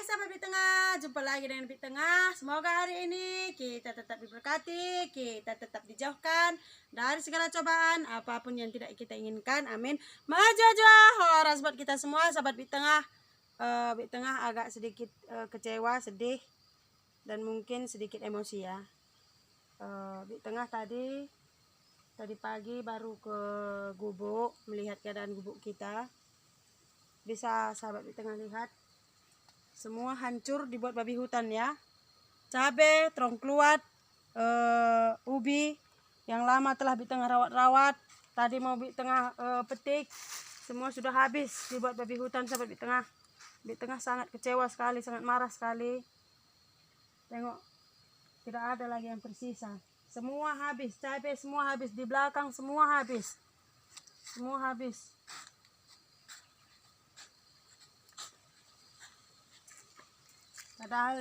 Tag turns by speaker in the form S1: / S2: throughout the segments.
S1: sahabat Bit Tengah, jumpa lagi dengan Bit Tengah. Semoga hari ini kita tetap diberkati, kita tetap dijauhkan dari segala cobaan apapun yang tidak kita inginkan. Amin. Majajah horas buat kita semua sahabat Bit Tengah. Bit Tengah agak sedikit kecewa, sedih dan mungkin sedikit emosi ya. Bit Tengah tadi pagi baru ke gubuk melihat keadaan gubuk kita. Bisa sahabat Bit Tengah lihat, semua hancur dibuat babi hutan ya. Cabai, terong keluat, ubi yang lama telah Bit Tengah rawat-rawat. Tadi mau Bit Tengah petik, semua sudah habis dibuat babi hutan sahabat Bit Tengah. Bit Tengah sangat kecewa sekali, sangat marah sekali. Tengok, tidak ada lagi yang tersisa. Semua habis, cabai semua habis, di belakang semua habis. Semua habis. Padahal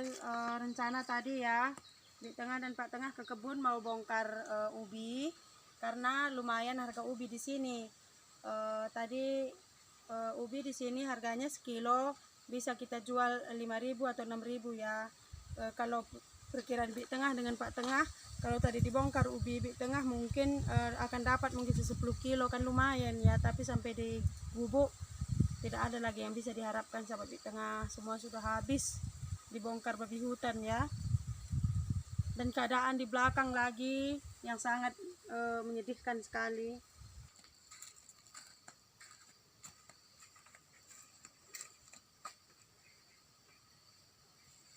S1: rencana tadi ya, Bit Tengah dan Pak Tengah ke kebun mau bongkar ubi karena lumayan harga ubi di sini. Tadi ubi di sini harganya sekilo bisa kita jual 5.000 atau 6.000 ya. Kalau perkiraan Bit Tengah dengan Pak Tengah, kalau tadi dibongkar ubi Bit Tengah mungkin akan dapat mungkin 10 kilo, kan lumayan ya. Tapi sampai di gubuk tidak ada lagi yang bisa diharapkan sahabat Bit Tengah. Semua sudah habis dibongkar babi hutan ya. Dan keadaan di belakang lagi yang sangat menyedihkan sekali.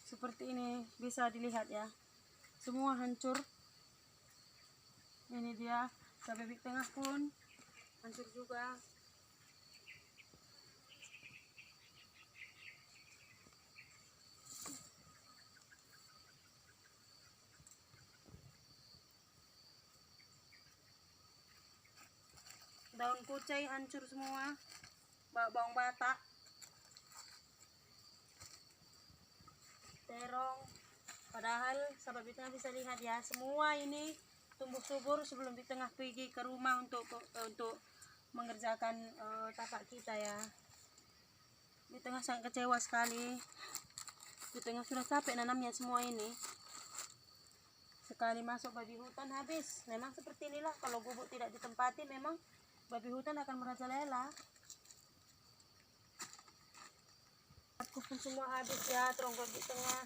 S1: Seperti ini bisa dilihat ya, semua hancur. Ini dia, cabai Bit Tengah pun hancur juga. Daun kucai hancur semua, bawang batak, terong. Padahal sahabat Bit Tengah bisa lihat ya, semua ini tumbuh subur sebelum Bit Tengah pergi ke rumah untuk mengerjakan tapak kita ya. Bit Tengah sangat kecewa sekali. Bit Tengah sudah capek nanamnya semua ini. Sekali masuk babi hutan habis. Memang seperti inilah, kalau gubuk tidak ditempati memang babi hutan akan merajalela. Aku pun semua habis ya, terong Bit Tengah.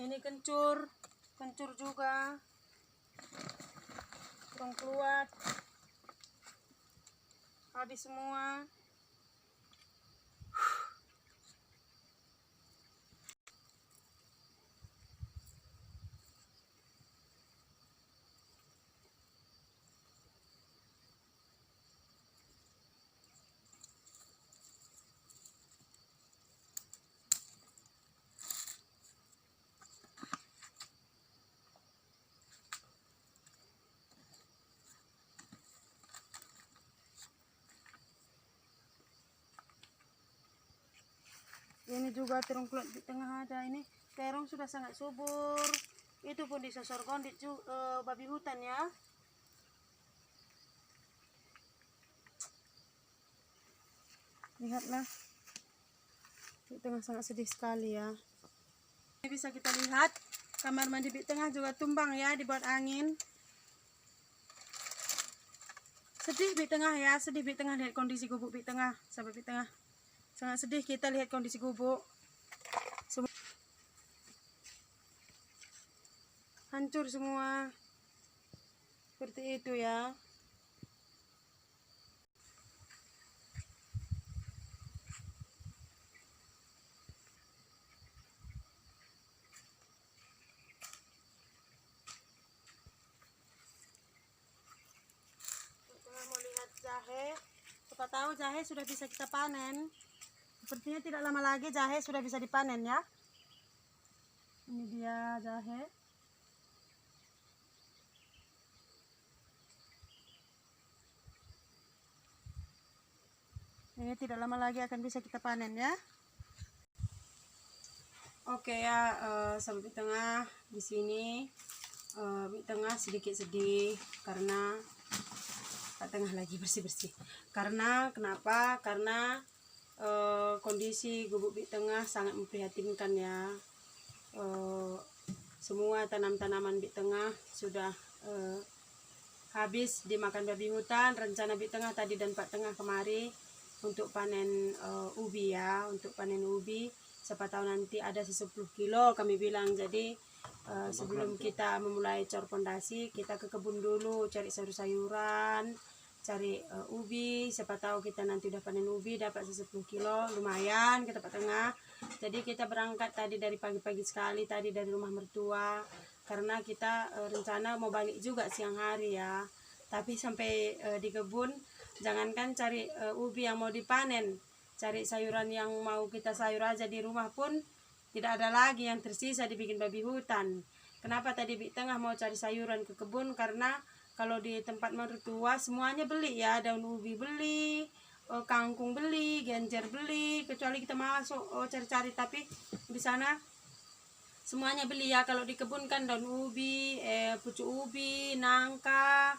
S1: Ini kencur juga. Terong keluar habis semua. Ini juga terong keluat Bit Tengah ada. Ini terong sudah sangat subur. Itu pun disosor gondit babi hutan ya. Lihatlah, Bit Tengah sangat sedih sekali ya. Ini bisa kita lihat kamar mandi Bit Tengah juga tumbang ya, dibuat angin. Sedih Bit Tengah ya, sedih Bit Tengah lihat kondisi gubuk Bit Tengah, sahabat Bit Tengah. Sangat sedih kita lihat kondisi gubuk. Hancur semua. Seperti itu ya. Kita mau lihat jahe. Siapa tahu jahe sudah bisa kita panen. Sepertinya tidak lama lagi jahe sudah bisa dipanen ya. Ini dia jahe. Ini tidak lama lagi akan bisa kita panen ya. Oke ya, sahabat Bit Tengah, di sini Bit Tengah sedikit sedih karena Pak Tengah lagi bersih-bersih. Karena kenapa? Karena kondisi gubuk Bik Tengah sangat memprihatinkan ya. Semua tanaman-tanaman Bik Tengah sudah habis dimakan babi hutan. Rencana Bik Tengah tadi dan Pak Tengah kemari untuk panen ubi ya, untuk panen ubi. Siapa tahu nanti ada 10 kilo kami bilang. Jadi sebelum kita memulai cor pondasi, kita ke kebun dulu cari sayur-sayuran, cari ubi. Siapa tahu kita nanti udah panen ubi dapat 10 kilo, lumayan ke Pak Tengah. Jadi kita berangkat tadi dari pagi-pagi sekali tadi dari rumah mertua, karena kita rencana mau balik juga siang hari ya. Tapi sampai di kebun, jangankan cari ubi yang mau dipanen, cari sayuran yang mau kita sayur aja di rumah pun tidak ada lagi yang tersisa dibikin babi hutan. Kenapa tadi Bik Tengah mau cari sayuran ke kebun? Karena kalau di tempat mertua semuanya beli ya, daun ubi beli, kangkung beli, genjer beli, kecuali kita masuk cari-cari, tapi di sana semuanya beli ya. Kalau di kebun kan daun ubi, pucuk ubi, nangka,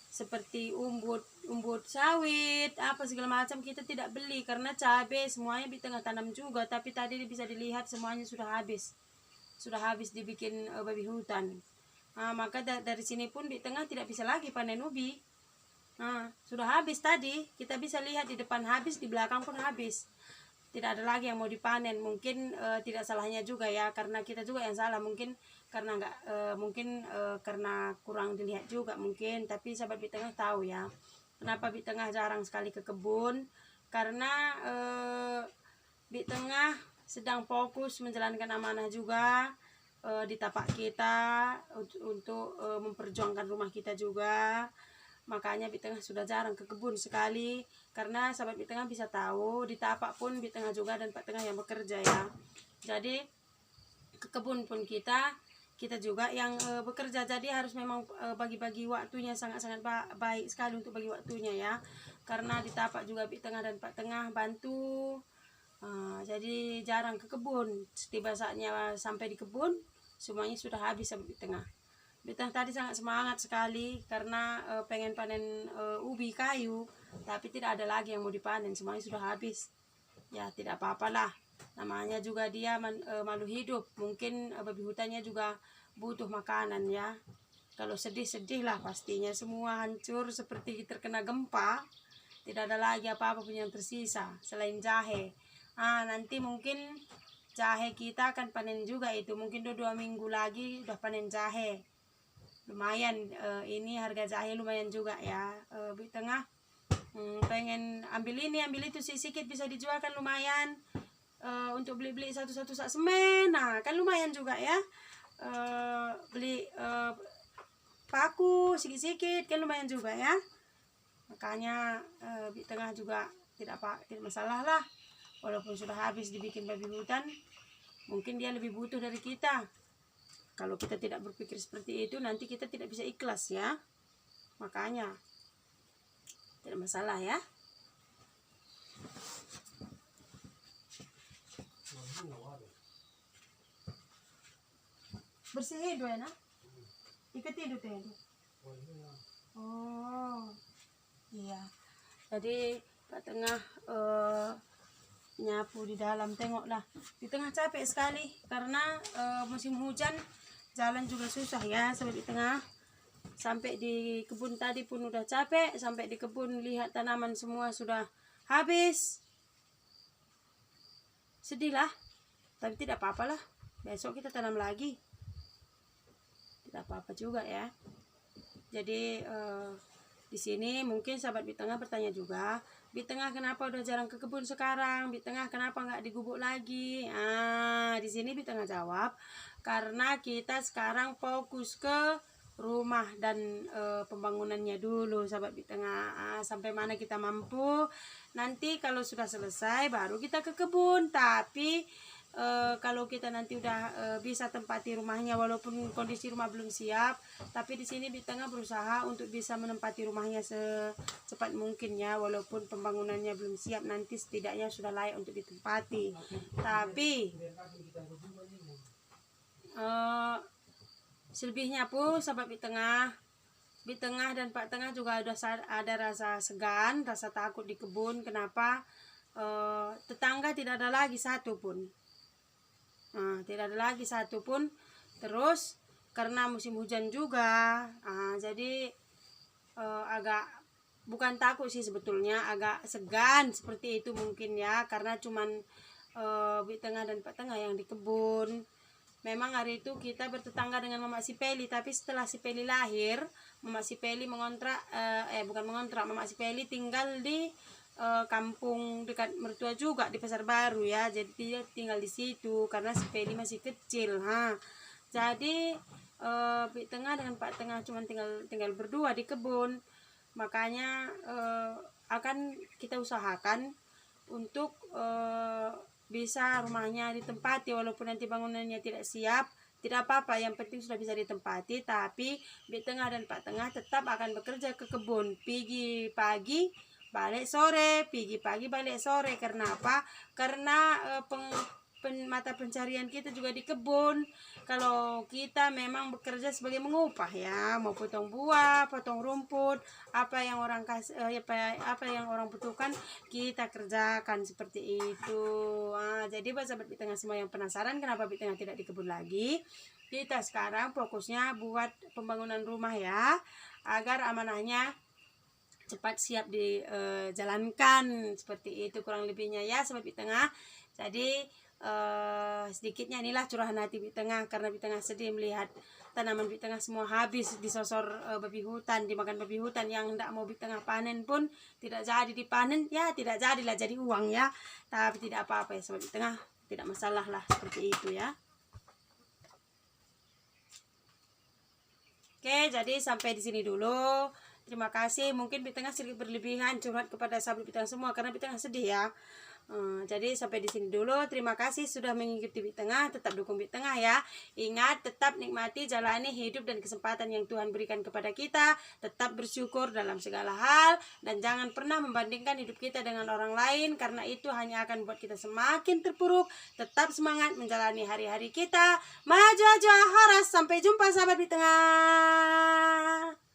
S1: seperti umbut sawit, apa segala macam kita tidak beli karena cabai semuanya Bik Tengah tanam juga. Tapi tadi bisa dilihat semuanya sudah habis dibikin babi hutan. Maka dari sini pun Bik Tengah tidak bisa lagi panen ubi. Sudah habis tadi, kita bisa lihat di depan habis, di belakang pun habis. Tidak ada lagi yang mau dipanen. Mungkin tidak salahnya juga ya, karena kita juga yang salah. Mungkin karena karena kurang dilihat juga mungkin. Tapi sahabat Bik Tengah tahu ya, kenapa Bik Tengah jarang sekali ke kebun. Karena Bik Tengah sedang fokus menjalankan amanah juga di tapak kita untuk memperjuangkan rumah kita juga. Makanya Bik Tengah sudah jarang ke kebun sekali, karena sahabat Bik Tengah bisa tahu di tapak pun Bik Tengah juga dan Pak Tengah yang bekerja ya. Jadi ke kebun pun kita juga yang bekerja. Jadi harus memang bagi-bagi waktunya, sangat-sangat baik sekali untuk bagi waktunya ya. Karena di tapak juga Bik Tengah dan Pak Tengah bantu. Jadi jarang ke kebun. Tiba saatnya sampai di kebun, semuanya sudah habis sama Bik Tengah. Bik Tengah tadi sangat semangat sekali karena pengen panen ubi kayu, tapi tidak ada lagi yang mau dipanen, semuanya sudah habis. Ya tidak apa-apalah, namanya juga dia malu hidup. Mungkin babi hutannya juga butuh makanan ya. Kalau sedih-sedih lah pastinya, semua hancur seperti terkena gempa. Tidak ada lagi apa-apa pun yang tersisa selain jahe. Nanti mungkin jahe kita akan panen juga itu. Mungkin 2 minggu lagi udah panen jahe. Lumayan, ini harga jahe lumayan juga ya. Bik Tengah pengen ambil ini ambil itu sedikit bisa dijual kan lumayan. Untuk beli-beli satu-satu sak semen, kan lumayan juga ya. Beli paku sedikit-sedikit kan lumayan juga ya. Makanya Bik Tengah juga tidak masalah lah, walaupun sudah habis dibikin babi hutan. Mungkin dia lebih butuh dari kita. Kalau kita tidak berpikir seperti itu, nanti kita tidak bisa ikhlas ya. Makanya tidak masalah ya. Bersihin dua ya, iketin itu ya. Oh iya, jadi Pak Tengah nyapu di dalam. Tengoklah di tengah capek sekali karena musim hujan, jalan juga susah ya sampai di tengah. Sampai di kebun tadi pun udah capek, sampai di kebun lihat tanaman semua sudah habis. Sedih lah, tapi tidak apa-apa lah, besok kita tanam lagi, tidak apa-apa juga ya. Jadi di sini mungkin sahabat Bik Tengah bertanya juga, Bik Tengah kenapa udah jarang ke kebun sekarang? Bik Tengah kenapa nggak di gubuk lagi? Di sini Bik Tengah jawab, karena kita sekarang fokus ke rumah dan pembangunannya dulu sahabat Bik Tengah. Sampai mana kita mampu, nanti kalau sudah selesai baru kita ke kebun. Tapi kalau kita nanti udah bisa tempati rumahnya, walaupun kondisi rumah belum siap, tapi di sini Bik Tengah berusaha untuk bisa menempati rumahnya secepat mungkin ya, walaupun pembangunannya belum siap, nanti setidaknya sudah layak untuk ditempati. Tapi selebihnya pun sahabat Bik Tengah Di tengah dan Pak Tengah juga ada rasa segan, rasa takut di kebun. Kenapa? Tetangga tidak ada lagi satu pun. Tidak ada lagi satu pun. Terus karena musim hujan juga, jadi agak bukan takut sih sebetulnya, agak segan seperti itu mungkin ya, karena cuman Bi Tengah dan Pak Tengah yang di kebun. Memang hari itu kita bertetangga dengan Mama Sipeli, tapi setelah Sipeli lahir, Mama Sipeli mengontrak, bukan mengontrak, Mama Sipeli tinggal di kampung dekat mertua juga di Pasar Baru ya. Jadi dia tinggal di situ karena Sipeli masih kecil. Jadi Bi Tengah dengan Pak Tengah cuma tinggal berdua di kebun. Makanya akan kita usahakan untuk bisa rumahnya ditempati, walaupun nanti bangunannya tidak siap, tidak apa-apa, yang penting sudah bisa ditempati. Tapi Bi Tengah dan Pak Tengah tetap akan bekerja ke kebun, pergi pagi balik sore, pergi pagi balik sore. Karena apa? Karena mata pencarian kita juga di kebun. Kalau kita memang bekerja sebagai mengupah ya, mau potong buah, potong rumput, apa yang orang kasih, apa yang orang butuhkan kita kerjakan seperti itu. Jadi buat sahabat Bi Tengah semua yang penasaran kenapa Bi Tengah tidak di kebun lagi, kita sekarang fokusnya buat pembangunan rumah ya, agar amanahnya cepat siap dijalankan. Seperti itu kurang lebihnya ya sahabat Bi Tengah. Jadi sedikitnya inilah curahan hati Bi Tengah, karena Bi Tengah sedih melihat tanaman Bi Tengah semua habis disosor babi hutan, dimakan babi hutan. Yang tidak mau Bi Tengah panen pun tidak jadi dipanen ya, tidak jadilah jadi uang ya, tapi tidak apa-apa ya sahabat Bi Tengah, tidak masalah lah seperti itu ya. Oke, jadi sampai di sini dulu. Terima kasih. Mungkin Bi Tengah sedikit berlebihan curhat kepada sahabat Bi Tengah semua karena Bi Tengah sedih ya. Jadi sampai di sini dulu. Terima kasih sudah mengikuti Bi Tengah. Tetap dukung Bi Tengah ya. Ingat, tetap nikmati jalani hidup dan kesempatan yang Tuhan berikan kepada kita. Tetap bersyukur dalam segala hal, dan jangan pernah membandingkan hidup kita dengan orang lain, karena itu hanya akan membuat kita semakin terpuruk. Tetap semangat menjalani hari-hari kita. Maju aja Horas. Sampai jumpa sahabat Bi Tengah.